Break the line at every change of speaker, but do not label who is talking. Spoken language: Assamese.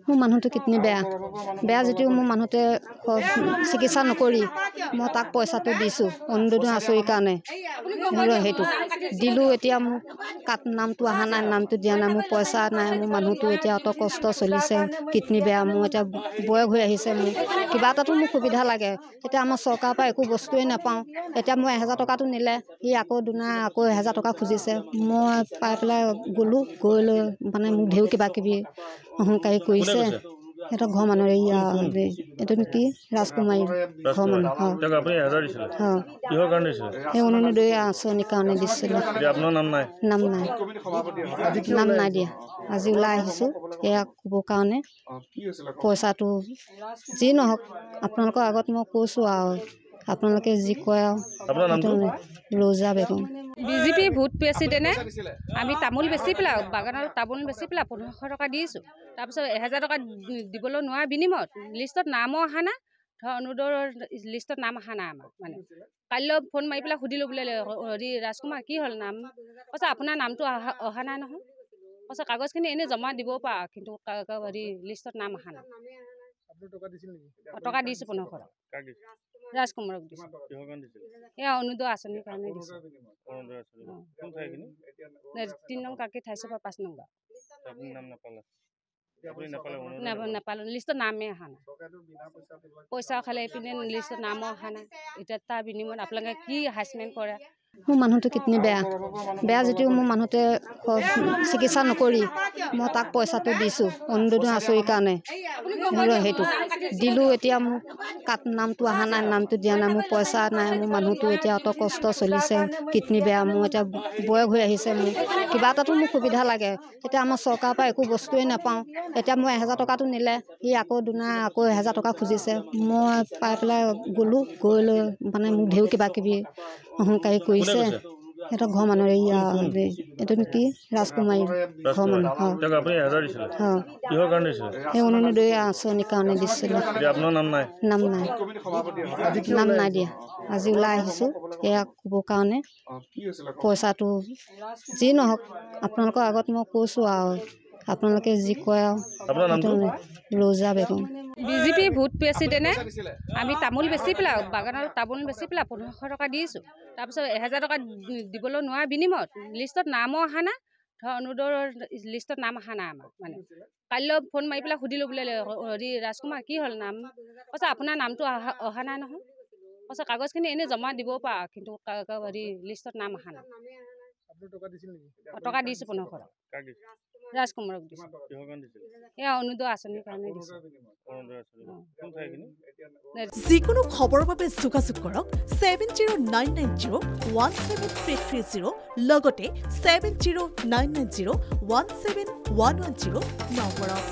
মোৰ মানুহটো কিডনী বেয়া যদিও মোৰ মানুহতে চিকিৎসা নকৰি মই তাক পইচাটো দিছোঁ অৰুণোদয় আঁচনিৰ কাৰণে সেইটো দিলোঁ। এতিয়া মোক নামটো অহা নাই, নামটো দিয়া নাই, মোৰ পইচা নাই। মোৰ মানুহটো এতিয়া অত কষ্ট চলিছে, কিডনী বেয়া, মোৰ এতিয়া বয়স হৈ আহিছে। মোৰ কিবা এটাতো মোক সুবিধা লাগে। এতিয়া আমাৰ চৰকাৰৰ পৰা একো বস্তুৱেই নাপাওঁ। এতিয়া মই 1000 টকাটো নিলে সি আকৌ 1000 টকা খুজিছে। মই পাই পেলাই গ'লোঁ, গৈ লৈ মানে মোক ঢেউ কিবাকিবি অহংকাৰী কৰিছে। এটা ঘৰ মানুহ এইটো নেকি ৰাজকুমাৰী ঘৰ মানুহ সেই অৰুণোদয় আঁচনিৰ কাৰণে দিছিলে। নাম নাই দিয়া। আজি ওলাই আহিছোঁ এয়া ক'বৰ কাৰণে পইচাটো যি নহওক আপোনালোকৰ আগত মই কৈছোঁ আৰু আপোনালোকে যি কয় আৰু ৰৌজা বেগম।
বিজেপি ভোট প্ৰেচিডেণ্টে আমি তামোল বেচি পেলাই বাগানৰ তামোল বেচি পেলাই 1500 টকা দিছোঁ। তাৰপিছত 1000 টকা দিবলৈ নোৱাৰা বিনিময়ত লিষ্টত নামো অহা নাই। ধৰ অৰুণোদয়ৰ লিষ্টত নাম অহা নাই আমাৰ মানে। কাইলৈ ফোন মাৰি পেলাই সুধিলোঁ বোলে হেৰি ৰাজকুমাৰ কি হ'ল নাম, কৈছে আপোনাৰ নামটো অহা নাই নহয়। কৈছে কাগজখিনি এনেই জমা দিব পাৰা কিন্তু হেৰি লিষ্টত নাম অহা নাই। টকা দিছোঁ 1500 টকা ৰাজকুমাৰক দিছোঁ। এয়া অৰুণোদয় আঁচনিৰ কাৰণে দিছোঁ। 3 নং কাকি 28 পৰা 5 নং নাপালোঁ, লিষ্টত নামেই অহা নাই। পইচা খালে এইপিনে লিষ্টত নামো অহা নাই। এতিয়া তাৰ বিনিময়ত আপোনালোকে কি হাৰাচমেণ্ট কৰে।
মোৰ মানুহটো কিডনী বেয়া যদিও মোৰ মানুহতে চিকিৎসা নকৰি মই তাক পইচাটো দিছোঁ অৰুণোদয় আঁচনিৰ কাৰণে সেইটো দিলোঁ। এতিয়া মোক নামটো অহা নাই, নামটো দিয়া নাই, মোৰ পইচা নাই। মোৰ মানুহটো এতিয়া অত কষ্ট চলিছে, কিডনী বেয়া, মোৰ এতিয়া বয়স হৈ আহিছে। মোৰ কিবা এটাতো মোক সুবিধা লাগে। এতিয়া আমাৰ চৰকাৰৰ পৰা একো বস্তুৱেই নাপাওঁ। এতিয়া মই 1000 টকাটো নিলে সি আকৌ 1000 টকা খুজিছে। মই পাই পেলাই গ'লোঁ, গৈ লৈ মানে মোক ঢেউ কিবাকিবি অহংকাৰী কৰিছে। এটা ঘৰ মানুহ এইটো নেকি ৰাজকুমাৰী ঘৰ মানুহ সেই অৰুণোদয় আঁচনিৰ কাৰণে দিছিলে। নাম নাই দিয়া। আজি ওলাই আহিছোঁ এয়া ক'বৰ কাৰণে পইচাটো যি নহওক আপোনালোকৰ আগত মই কৈছোঁ আৰু আপোনালোকে যি কয় আৰু ৰৌজা বেগম।
বিজেপি ভোট প্ৰেচিডেণ্টে আমি তামোল বেচি পেলাই বাগানৰ তামোল বেচি পেলাই 1500 টকা দিছোঁ। তাৰপিছত 1000 টকা দিবলৈ নোৱাৰা বিনিময়ত লিষ্টত নামো অহা নাই। ধৰ অৰুণোদয়ৰ লিষ্টত নাম অহা নাই আমাৰ মানে। কাইলৈ ফোন মাৰি পেলাই সুধিলোঁ বোলে হেৰি ৰাজকুমাৰ কি হ'ল নাম, কৈছে আপোনাৰ নামটো অহা নাই নহয়। কৈছে কাগজখিনি এনেই জমা দিব পাৰা কিন্তু হেৰি লিষ্টত নাম অহা নাই। টকা দিছোঁ 1500 টকা ৰাজকুমাৰক দিছোঁ। এয়া অৰুণোদয় আঁচনিৰ কাৰণে দিছোঁ।
যিকোনো খবৰৰ বাবে যোগাযোগ কৰক 7099017330 লগতে 7099017110 নম্বৰত।